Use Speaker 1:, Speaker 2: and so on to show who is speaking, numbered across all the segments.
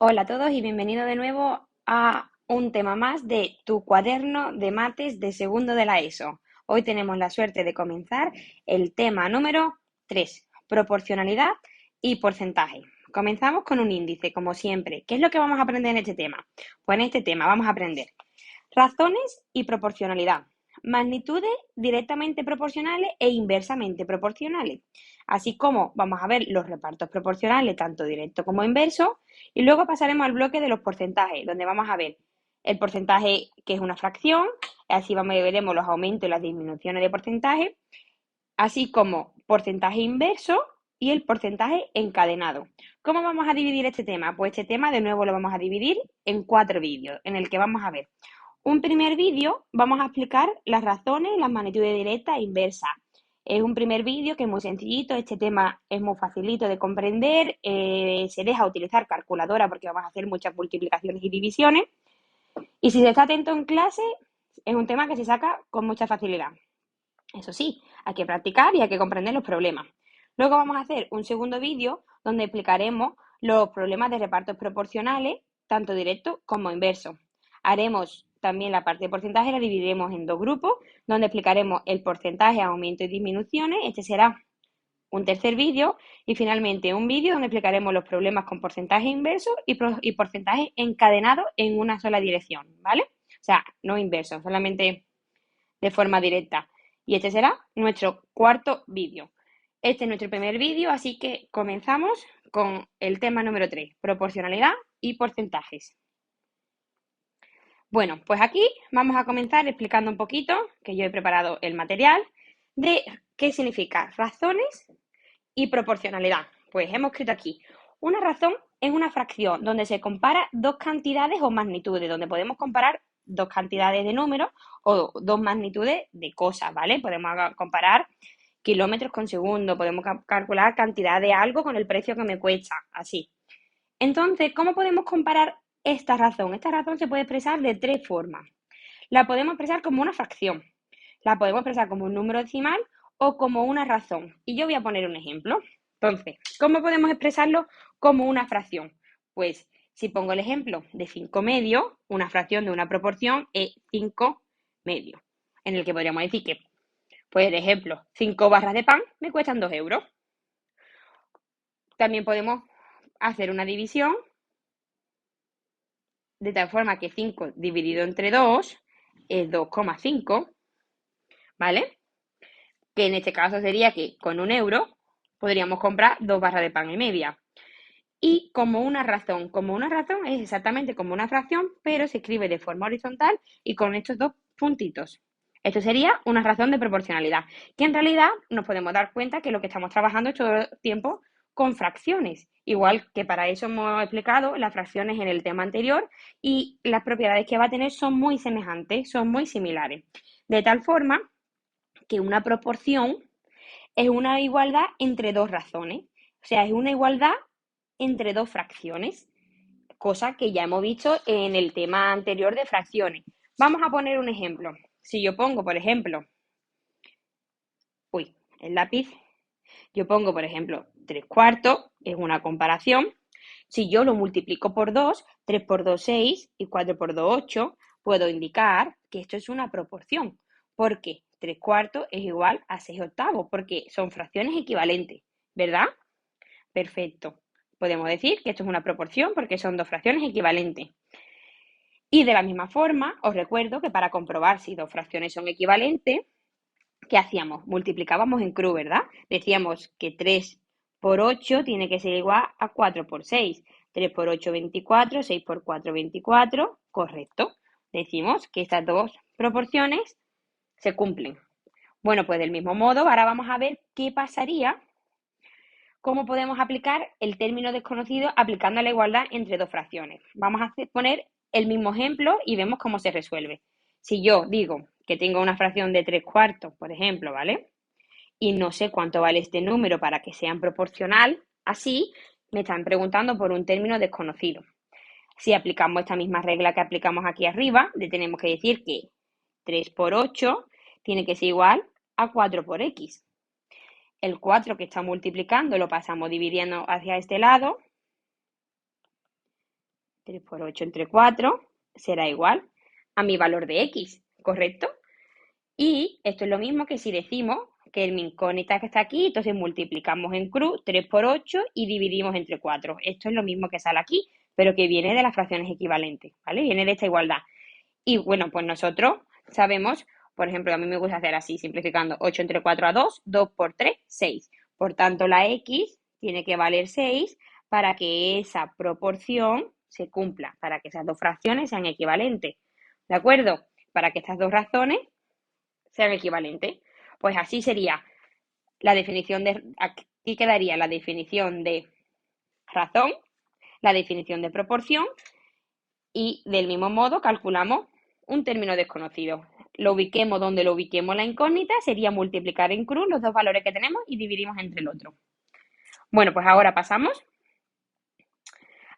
Speaker 1: Hola a todos y bienvenidos de nuevo a un tema más de tu cuaderno de mates de segundo de la ESO. Hoy tenemos la suerte de comenzar el tema número 3, proporcionalidad y porcentaje. Comenzamos con un índice, como siempre. ¿Qué es lo que vamos a aprender en este tema? Pues en este tema vamos a aprender razones y proporcionalidad, magnitudes directamente proporcionales e inversamente proporcionales, así como vamos a ver los repartos proporcionales, tanto directo como inverso, y luego pasaremos al bloque de los porcentajes, donde vamos a ver el porcentaje que es una fracción, así veremos los aumentos y las disminuciones de porcentaje, así como porcentaje inverso y el porcentaje encadenado. ¿Cómo vamos a dividir este tema? Pues este tema de nuevo lo vamos a dividir en 4 vídeos, en el que vamos a ver un primer vídeo, vamos a explicar las razones, las magnitudes directas e inversas. Es un primer vídeo que es muy sencillito, este tema es muy facilito de comprender, se deja utilizar calculadora porque vamos a hacer muchas multiplicaciones y divisiones. Y si se está atento en clase, es un tema que se saca con mucha facilidad. Eso sí, hay que practicar y hay que comprender los problemas. Luego vamos a hacer un segundo vídeo donde explicaremos los problemas de repartos proporcionales, tanto directos como inversos. Haremos también la parte de porcentaje, la dividiremos en 2 grupos, donde explicaremos el porcentaje, aumento y disminuciones. Este será un tercer vídeo y finalmente un vídeo donde explicaremos los problemas con porcentaje inverso y porcentaje encadenado en una sola dirección, ¿vale? O sea, no inverso, solamente de forma directa. Y este será nuestro cuarto vídeo. Este es nuestro primer vídeo, así que comenzamos con el tema número 3, proporcionalidad y porcentajes. Bueno, pues aquí vamos a comenzar explicando un poquito, que yo he preparado el material, de qué significa razones y proporcionalidad. Pues hemos escrito aquí, una razón es una fracción donde se compara dos cantidades o magnitudes, donde podemos comparar dos cantidades de números o dos magnitudes de cosas, ¿vale? Podemos comparar kilómetros con segundo, podemos calcular cantidad de algo con el precio que me cuesta, así. Entonces, ¿cómo podemos comparar esta razón? Esta razón se puede expresar de 3 formas. La podemos expresar como una fracción, la podemos expresar como un número decimal o como una razón. Y yo voy a poner un ejemplo. Entonces, ¿cómo podemos expresarlo como una fracción? Pues si pongo el ejemplo de 5 medios, una fracción de una proporción es 5 medios, en el que podríamos decir que, pues, el ejemplo, 5 barras de pan me cuestan 2 euros. También podemos hacer una división de tal forma que 5 dividido entre 2 es 2,5, ¿vale? Que en este caso sería que con 1 euro podríamos comprar 2 barras de pan y media. Y como una razón es exactamente como una fracción, pero se escribe de forma horizontal y con estos dos puntitos. Esto sería una razón de proporcionalidad, que en realidad nos podemos dar cuenta que lo que estamos trabajando es todo el tiempo con fracciones, igual que para eso hemos explicado las fracciones en el tema anterior y las propiedades que va a tener son muy semejantes, son muy similares. De tal forma que una proporción es una igualdad entre dos razones, o sea, es una igualdad entre dos fracciones, cosa que ya hemos visto en el tema anterior de fracciones. Vamos a poner un ejemplo. Si yo pongo, por ejemplo, el lápiz, yo pongo, por ejemplo, 3 cuartos, es una comparación. Si yo lo multiplico por 2, 3 por 2, 6 y 4 por 2, 8, puedo indicar que esto es una proporción, porque 3 cuartos es igual a 6 octavos, porque son fracciones equivalentes, ¿verdad? Perfecto. Podemos decir que esto es una proporción porque son dos fracciones equivalentes. Y de la misma forma, os recuerdo que para comprobar si dos fracciones son equivalentes, ¿qué hacíamos? Multiplicábamos en cruz, ¿verdad? Decíamos que 3 por 8 tiene que ser igual a 4 por 6. 3 por 8, 24, 6 por 4, 24. Correcto. Decimos que estas dos proporciones se cumplen. Bueno, pues del mismo modo, ahora vamos a ver qué pasaría, cómo podemos aplicar el término desconocido aplicando la igualdad entre dos fracciones. Vamos a poner el mismo ejemplo y vemos cómo se resuelve. Si yo digo que tengo una fracción de 3 cuartos, por ejemplo, ¿vale? Y no sé cuánto vale este número para que sean proporcional, así me están preguntando por un término desconocido. Si aplicamos esta misma regla que aplicamos aquí arriba, le tenemos que decir que 3 por 8 tiene que ser igual a 4 por x. El 4 que está multiplicando lo pasamos dividiendo hacia este lado 3 por 8 entre 4 será igual a mi valor de x, ¿correcto? Y esto es lo mismo que si decimos que mi incógnita que está aquí, entonces multiplicamos en cruz 3 por 8 y dividimos entre 4. Esto es lo mismo que sale aquí, pero que viene de las fracciones equivalentes, ¿vale? Viene de esta igualdad. Y bueno, pues nosotros sabemos, por ejemplo, a mí me gusta hacer así, simplificando 8 entre 4 a 2, 2 por 3, 6. Por tanto, la x tiene que valer 6 para que esa proporción se cumpla, para que esas dos fracciones sean equivalentes. ¿De acuerdo? Para que estas dos razones sean equivalentes. Pues así sería la definición de, aquí quedaría la definición de razón, la definición de proporción y del mismo modo calculamos un término desconocido. Lo ubiquemos donde lo ubiquemos la incógnita, sería multiplicar en cruz los dos valores que tenemos y dividimos entre el otro. Bueno, pues ahora pasamos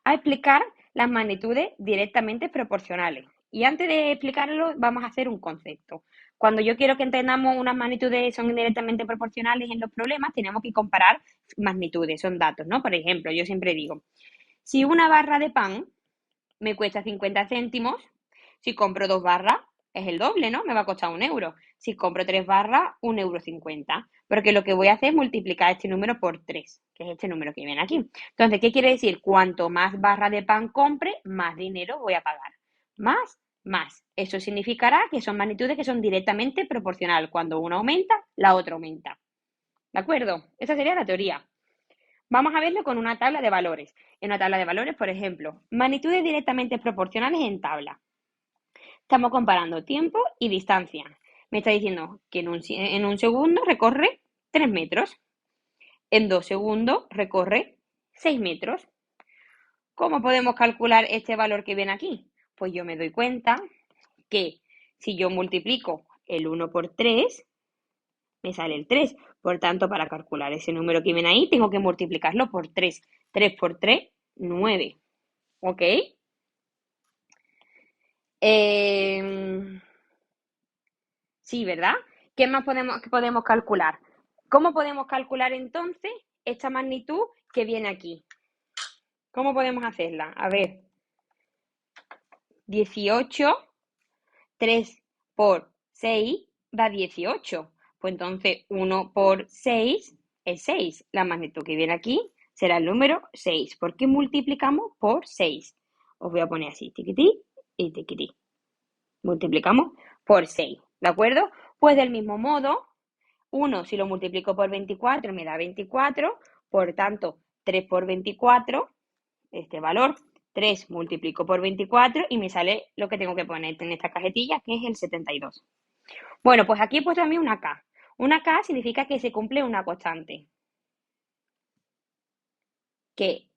Speaker 1: a explicar las magnitudes directamente proporcionales. Y antes de explicarlo, vamos a hacer un concepto. Cuando yo quiero que entendamos unas magnitudes son directamente proporcionales en los problemas, tenemos que comparar magnitudes, son datos, ¿no? Por ejemplo, yo siempre digo, si una barra de pan me cuesta 50 céntimos, si compro 2 barras, es el doble, ¿no? Me va a costar 1 euro. Si compro 3 barras, 1,50 euro. Porque lo que voy a hacer es multiplicar este número por 3, que es este número que viene aquí. Entonces, ¿qué quiere decir? Cuanto más barras de pan compre, más dinero voy a pagar. Más. Eso significará que son magnitudes que son directamente proporcionales. Cuando una aumenta, la otra aumenta. ¿De acuerdo? Esa sería la teoría. Vamos a verlo con una tabla de valores. En una tabla de valores, por ejemplo, magnitudes directamente proporcionales en tabla. Estamos comparando tiempo y distancia. Me está diciendo que en un segundo recorre 3 metros. En 2 segundos recorre 6 metros. ¿Cómo podemos calcular este valor que viene aquí? Pues yo me doy cuenta que si yo multiplico el 1 por 3, me sale el 3. Por tanto, para calcular ese número que viene ahí, tengo que multiplicarlo por 3. 3 por 3, 9. ¿Ok? Sí, ¿verdad? ¿Qué más podemos calcular? ¿Cómo podemos calcular entonces esta magnitud que viene aquí? ¿Cómo podemos hacerla? A ver, 18, 3 por 6 da 18. Pues entonces 1 por 6 es 6. La magnitud que viene aquí será el número 6. ¿Por qué multiplicamos por 6? Os voy a poner así, tiquití y tiquití. Multiplicamos por 6, ¿de acuerdo? Pues del mismo modo, 1 si lo multiplico por 24 me da 24, por tanto 3 por 24, este valor, 3 multiplico por 24 y me sale lo que tengo que poner en esta cajetilla, que es el 72. Bueno, pues aquí he puesto también una K. Una K significa que se cumple una constante. Que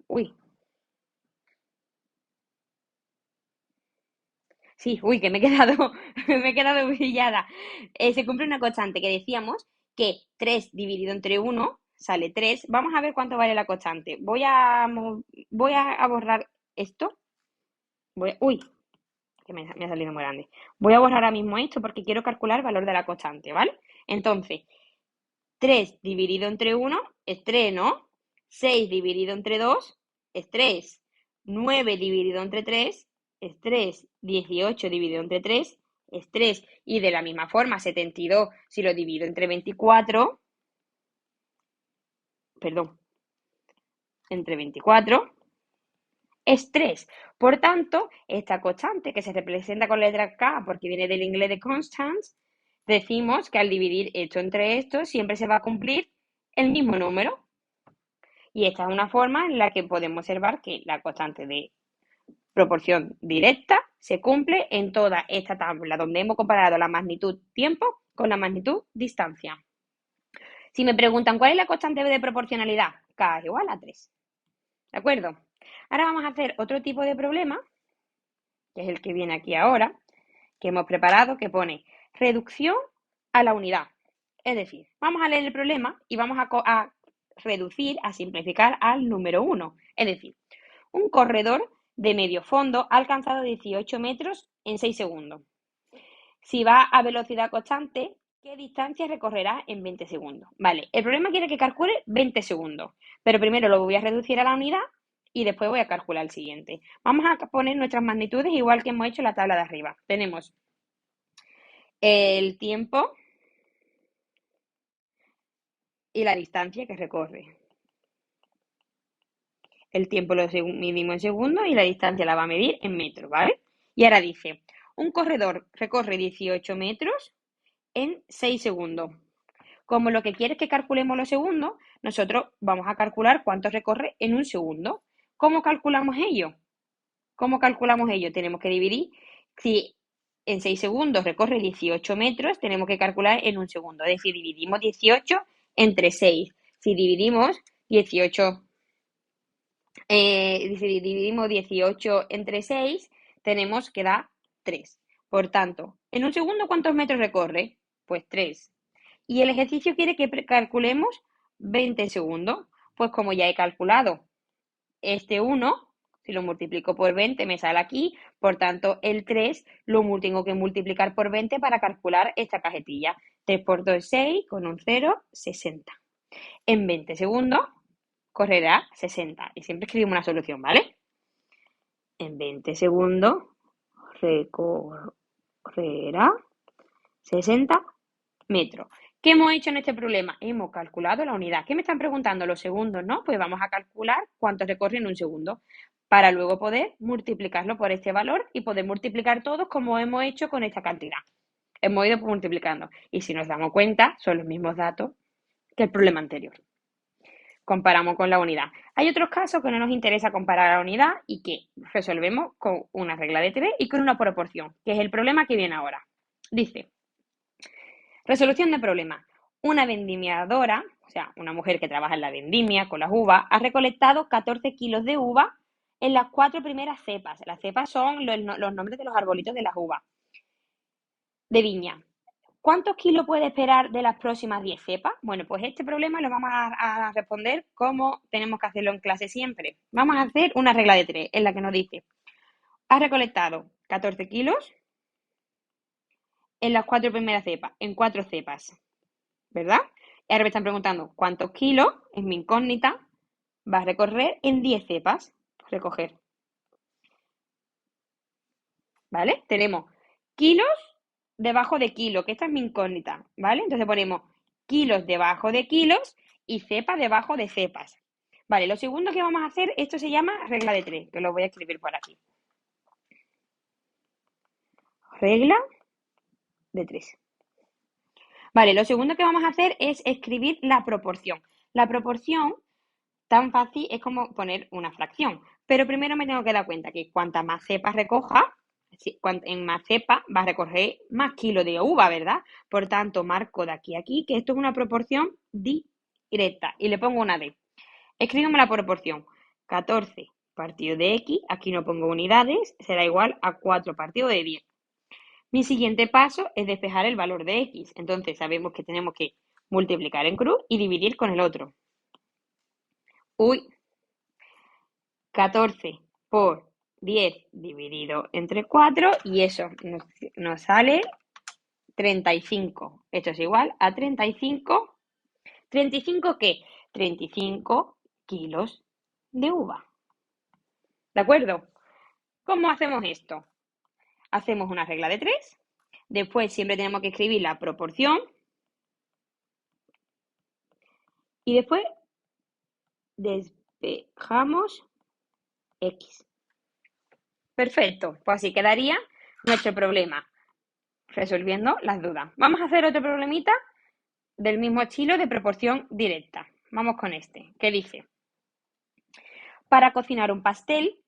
Speaker 1: uy, sí, uy, que me he quedado, me he quedado brillada. Se cumple una constante que decíamos que 3 dividido entre 1 sale 3. Vamos a ver cuánto vale la constante. Voy a borrar esto. Uy, que me ha salido muy grande. Voy a borrar ahora mismo esto porque quiero calcular el valor de la constante, ¿vale? Entonces, 3 dividido entre 1 es 3, ¿no? 6 dividido entre 2 es 3. 9 dividido entre 3 es 3. 18 dividido entre 3 es 3. Y de la misma forma, 72, si lo divido entre 24, perdón, entre 24 es 3. Por tanto, esta constante que se representa con la letra K porque viene del inglés de constants, decimos que al dividir esto entre esto siempre se va a cumplir el mismo número. Y esta es una forma en la que podemos observar que la constante de proporción directa se cumple en toda esta tabla, donde hemos comparado la magnitud tiempo con la magnitud distancia. Si me preguntan cuál es la constante de proporcionalidad, K es igual a 3. ¿De acuerdo? Ahora vamos a hacer otro tipo de problema, que es el que viene aquí ahora, que hemos preparado, que pone reducción a la unidad. Es decir, vamos a leer el problema y vamos a reducir, a simplificar al número 1. Es decir, un corredor de medio fondo ha alcanzado 18 metros en 6 segundos. Si va a velocidad constante, ¿Qué distancia recorrerá en 20 segundos? Vale, el problema quiere que calcule 20 segundos, pero primero lo voy a reducir a la unidad y después voy a calcular el siguiente. Vamos a poner nuestras magnitudes igual que hemos hecho en la tabla de arriba. Tenemos el tiempo y la distancia que recorre. El tiempo lo medimos en segundos y la distancia la va a medir en metros, ¿vale? Y ahora dice, un corredor recorre 18 metros en 6 segundos. Como lo que quiere es que calculemos los segundos, nosotros vamos a calcular cuánto recorre en un segundo. ¿Cómo calculamos ello? ¿Cómo calculamos ello? Tenemos que dividir, si en 6 segundos recorre 18 metros, tenemos que calcular en un segundo. Es decir, dividimos 18 entre 6. Si dividimos 18 si dividimos 18 entre 6, tenemos que dar 3. Por tanto, en un segundo, ¿cuántos metros recorre? Pues 3. Y el ejercicio quiere que calculemos 20 segundos. Pues como ya he calculado este 1, si lo multiplico por 20 me sale aquí, por tanto el 3 lo tengo que multiplicar por 20 para calcular esta cajetilla. 3 por 2 es 6, con un 0, 60. En 20 segundos correrá 60. Y siempre escribimos una solución, ¿vale? En 20 segundos recorrerá 60 metros. ¿Qué hemos hecho en este problema? Hemos calculado la unidad. ¿Qué me están preguntando? Los segundos, ¿no? Pues vamos a calcular cuánto recorre en un segundo para luego poder multiplicarlo por este valor y poder multiplicar todos como hemos hecho con esta cantidad. Hemos ido multiplicando. Y si nos damos cuenta, son los mismos datos que el problema anterior. Comparamos con la unidad. Hay otros casos que no nos interesa comparar la unidad y que resolvemos con una regla de 3 y con una proporción, que es el problema que viene ahora. Dice, resolución de problema. Una vendimiadora, o sea, una mujer que trabaja en la vendimia con las uvas, ha recolectado 14 kilos de uva en las 4 primeras cepas. Las cepas son los nombres de los arbolitos de las uvas de viña. ¿Cuántos kilos puede esperar de las próximas 10 cepas? Bueno, pues este problema lo vamos a responder como tenemos que hacerlo en clase siempre. Vamos a hacer una regla de 3 en la que nos dice, ha recolectado 14 kilos en las 4 primeras cepas, en 4 cepas, ¿verdad? Y ahora me están preguntando cuántos kilos, es mi incógnita, va a recorrer en 10 cepas. Recoger, ¿vale? Tenemos kilos debajo de kilo, que esta es mi incógnita, ¿vale? Entonces ponemos kilos debajo de kilos y cepas debajo de cepas. Vale, lo segundo que vamos a hacer, esto se llama regla de 3, que lo voy a escribir por aquí. Regla de 3. Vale, lo segundo que vamos a hacer es escribir la proporción. La proporción, tan fácil, es como poner una fracción. Pero primero me tengo que dar cuenta que cuanta más cepas recoja, en más cepas va a recoger más kilos de uva, ¿verdad? Por tanto, marco de aquí a aquí que esto es una proporción directa y le pongo una D. Escribimos la proporción. 14 partido de X, aquí no pongo unidades, será igual a 4 partido de 10. Mi siguiente paso es despejar el valor de X. Entonces sabemos que tenemos que multiplicar en cruz y dividir con el otro. Uy, 14 por 10 dividido entre 4 y eso nos sale 35. Esto es igual a 35. ¿35 qué? 35 kilos de uva. ¿De acuerdo? ¿Cómo hacemos esto? Hacemos una regla de 3. Después siempre tenemos que escribir la proporción. Y después despejamos X. Perfecto. Pues así quedaría nuestro problema, resolviendo las dudas. Vamos a hacer otro problemita del mismo estilo de proporción directa. Vamos con este, que dice, para cocinar un pastel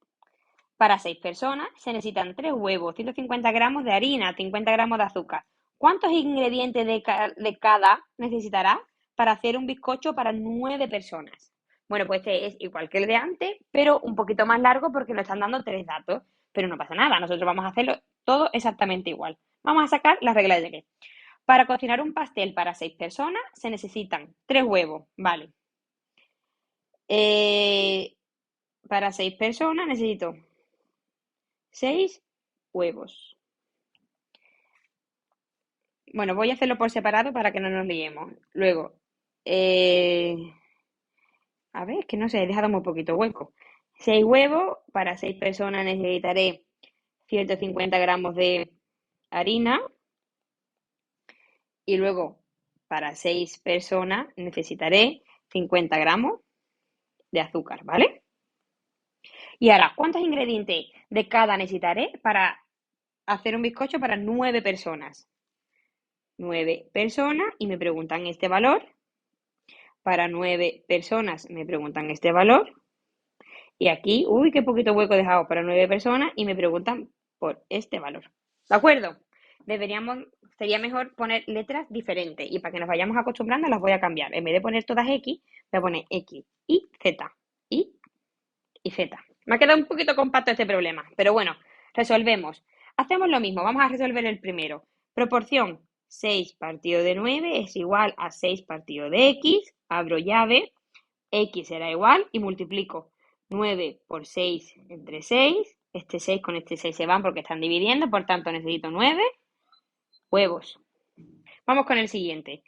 Speaker 1: para 6 personas se necesitan 3 huevos, 150 gramos de harina, 50 gramos de azúcar. ¿Cuántos ingredientes de cada necesitará para hacer un bizcocho para 9 personas? Bueno, pues este es igual que el de antes, pero un poquito más largo porque nos están dando 3 datos. Pero no pasa nada, nosotros vamos a hacerlo todo exactamente igual. Vamos a sacar la regla de 3. Para cocinar un pastel para 6 personas se necesitan 3 huevos, ¿vale? Para 6 personas necesito 6 huevos. Bueno, voy a hacerlo por separado para que no nos liemos. Luego, eh, a ver, es que no sé, he dejado muy poquito hueco. 6 huevos, para 6 personas necesitaré 150 gramos de harina y luego para 6 personas necesitaré 50 gramos de azúcar, ¿vale? Y ahora, ¿cuántos ingredientes de cada necesitaré para hacer un bizcocho para 9 personas? 9 personas y me preguntan este valor. Para 9 personas me preguntan este valor. Y aquí, uy, qué poquito hueco he dejado para 9 personas y me preguntan por este valor. ¿De acuerdo? Sería mejor poner letras diferentes y para que nos vayamos acostumbrando las voy a cambiar. En vez de poner todas X, voy a poner X, Y, Z. Y y Z. Me ha quedado un poquito compacto este problema, pero bueno, resolvemos. Hacemos lo mismo, vamos a resolver el primero. Proporción 6 partido de 9 es igual a 6 partido de X, abro llave, X será igual y multiplico 9 por 6 entre 6, este 6 con este 6 se van porque están dividiendo, por tanto necesito 9 huevos. Vamos con el siguiente.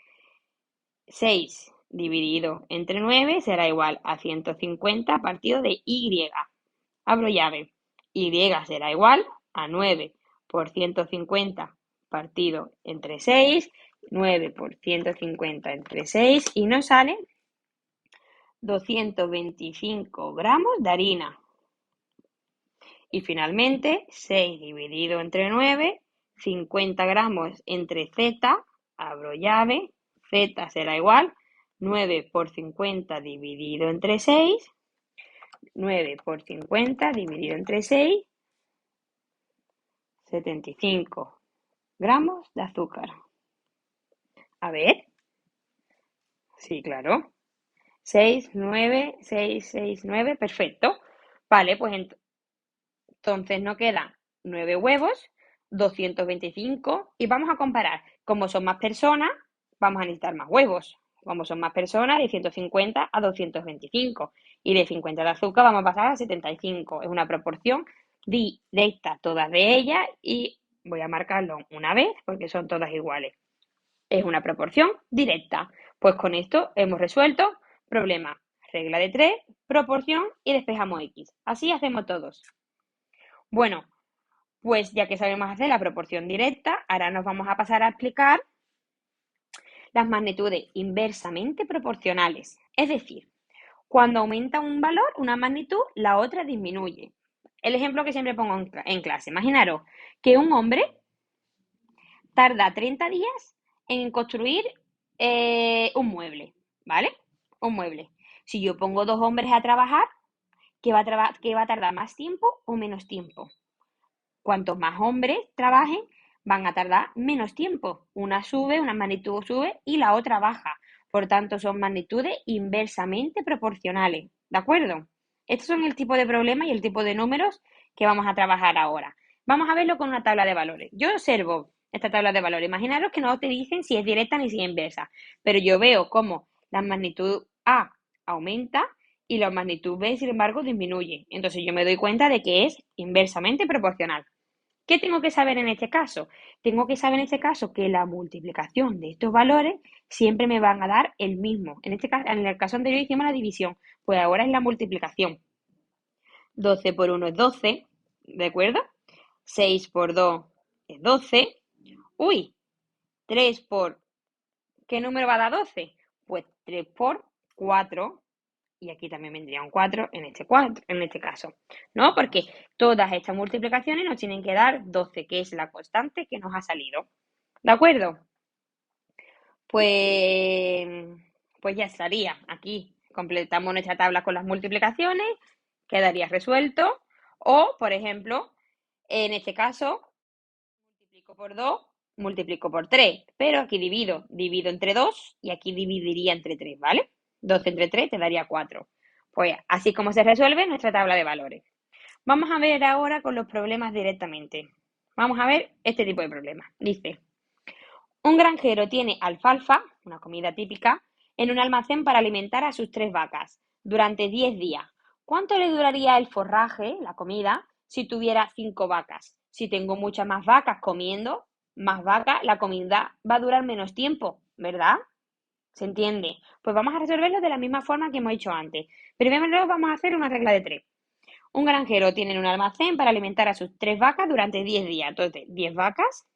Speaker 1: 6 dividido entre 9 será igual a 150 partido de Y. Abro llave. Y será igual a 9 por 150 partido entre 6. 9 por 150 entre 6 y nos sale 225 gramos de harina. Y finalmente 6 dividido entre 9, 50 gramos entre Z, abro llave, Z será igual 9 por 50 dividido entre 6, 9 por 50 dividido entre 6, 75 gramos de azúcar. A ver. Sí, claro. 6, 9, 6, 6, 9. Perfecto. Vale, pues entonces nos quedan 9 huevos, 225 y vamos a comparar. Como son más personas, vamos a necesitar más huevos. Como son más personas, de 150 a 225. Y de 50 de azúcar vamos a pasar a 75. Es una proporción directa todas de ellas y voy a marcarlo una vez porque son todas iguales. Es una proporción directa. Pues con esto hemos resuelto problema. Regla de 3, proporción y despejamos X. Así hacemos todos. Bueno, pues ya que sabemos hacer la proporción directa, ahora nos vamos a pasar a explicar las magnitudes inversamente proporcionales. Es decir, cuando aumenta un valor, una magnitud, la otra disminuye. El ejemplo que siempre pongo en clase. Imaginaros que un hombre tarda 30 días en construir un mueble, ¿vale? Un mueble. Si yo pongo 2 hombres a trabajar, ¿qué va a tardar más tiempo o menos tiempo? Cuantos más hombres trabajen, van a tardar menos tiempo. Una sube, una magnitud sube y la otra baja. Por tanto, son magnitudes inversamente proporcionales. ¿De acuerdo? Estos son el tipo de problemas y el tipo de números que vamos a trabajar ahora. Vamos a verlo con una tabla de valores. Yo observo esta tabla de valores. Imaginaros que no te dicen si es directa ni si es inversa, pero yo veo cómo la magnitud A aumenta y la magnitud B, sin embargo, disminuye. Entonces yo me doy cuenta de que es inversamente proporcional. ¿Qué tengo que saber en este caso? Tengo que saber en este caso que la multiplicación de estos valores siempre me van a dar el mismo. En el caso anterior hicimos la división, pues ahora es la multiplicación. 12 por 1 es 12, ¿de acuerdo? 6 por 2 es 12. Uy, 3 por... ¿Qué número va a dar 12? Pues 3 por 4. Y aquí también vendría un 4 en este caso, ¿no? Porque todas estas multiplicaciones nos tienen que dar 12, que es la constante que nos ha salido. ¿De acuerdo? Pues, pues ya estaría. Aquí completamos nuestra tabla con las multiplicaciones, quedaría resuelto. O, por ejemplo, en este caso, multiplico por 2, multiplico por 3, pero aquí divido entre 2 y aquí dividiría entre 3, ¿vale? 12 entre 3 te daría 4. Pues así como se resuelve nuestra tabla de valores. Vamos a ver ahora con los problemas directamente. Vamos a ver este tipo de problemas. Dice, un granjero tiene alfalfa, una comida típica, en un almacén para alimentar a sus 3 vacas durante 10 días. ¿Cuánto le duraría el forraje, la comida, si tuviera 5 vacas? Si tengo muchas más vacas comiendo, más vacas, la comida va a durar menos tiempo, ¿verdad? ¿Se entiende? Pues vamos a resolverlo de la misma forma que hemos hecho antes. Primero vamos a hacer una regla de 3. Un granjero tiene un almacén para alimentar a sus 3 vacas durante 10 días. Entonces, 10 vacas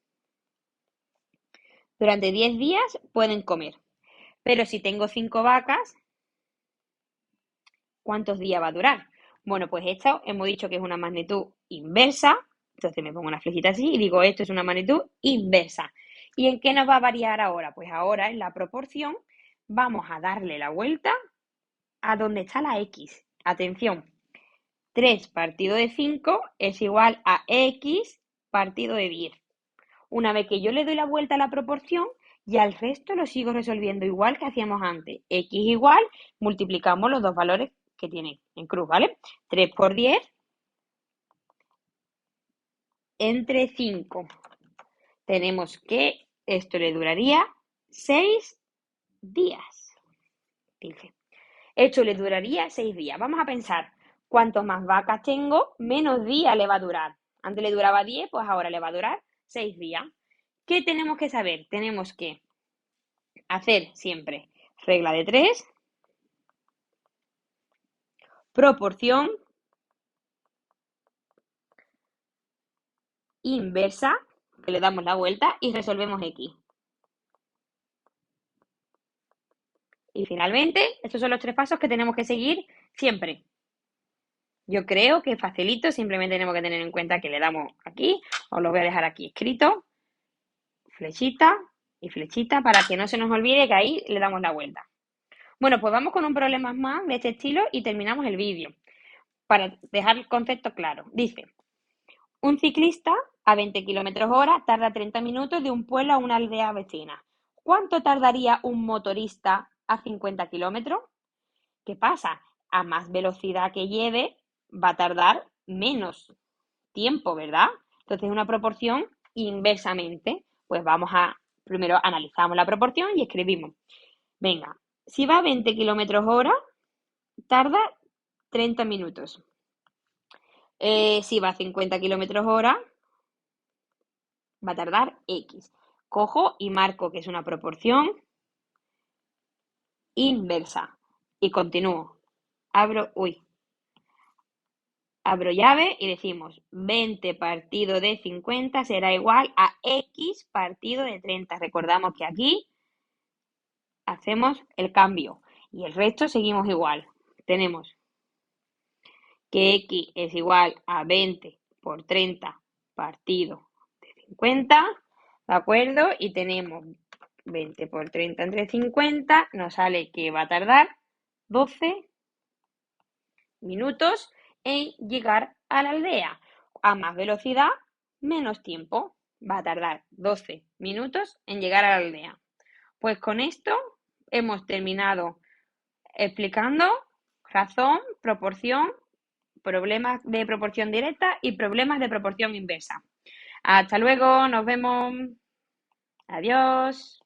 Speaker 1: durante 10 días pueden comer. Pero si tengo 5 vacas, ¿cuántos días va a durar? Bueno, pues esto hemos dicho que es una magnitud inversa. Entonces me pongo una flechita así y digo, esto es una magnitud inversa. ¿Y en qué nos va a variar ahora? Pues ahora en la proporción vamos a darle la vuelta a donde está la X. Atención, 3 partido de 5 es igual a X partido de 10. Una vez que yo le doy la vuelta a la proporción, ya el resto lo sigo resolviendo igual que hacíamos antes. X igual, multiplicamos los dos valores que tiene en cruz, ¿vale? 3 por 10 entre 5. Tenemos que esto le duraría 6 días. Dice. Esto le duraría 6 días. Vamos a pensar, cuanto más vacas tengo, menos días le va a durar. Antes le duraba 10, pues ahora le va a durar 6 días. ¿Qué tenemos que saber? Tenemos que hacer siempre regla de 3, proporción inversa, que le damos la vuelta y resolvemos X. Y finalmente, estos son los 3 pasos que tenemos que seguir siempre. Yo creo que es facilito, simplemente tenemos que tener en cuenta que le damos aquí, os lo voy a dejar aquí escrito, flechita y flechita para que no se nos olvide que ahí le damos la vuelta. Bueno, pues vamos con un problema más de este estilo y terminamos el vídeo. Para dejar el concepto claro, dice, un ciclista a 20 km/h tarda 30 minutos de un pueblo a una aldea vecina. ¿Cuánto tardaría un motorista a 50 kilómetros? ¿Qué pasa? A más velocidad que lleve, va a tardar menos tiempo, ¿verdad? Entonces, una proporción inversamente. Pues vamos a, primero analizamos la proporción y escribimos. Venga, si va a 20 km/h, tarda 30 minutos. Si va a 50 km/h, va a tardar X. Cojo y marco que es una proporción inversa. Y continúo. Abro llave y decimos 20 partido de 50 será igual a X partido de 30. Recordamos que aquí hacemos el cambio y el resto seguimos igual. Tenemos que X es igual a 20 por 30 partido de 50, ¿de acuerdo? Y tenemos 20 por 30 entre 50, nos sale que va a tardar 12 minutos en llegar a la aldea. A más velocidad, menos tiempo. Va a tardar 12 minutos en llegar a la aldea. Pues con esto hemos terminado explicando razón, proporción, problemas de proporción directa y problemas de proporción inversa. Hasta luego, nos vemos. Adiós.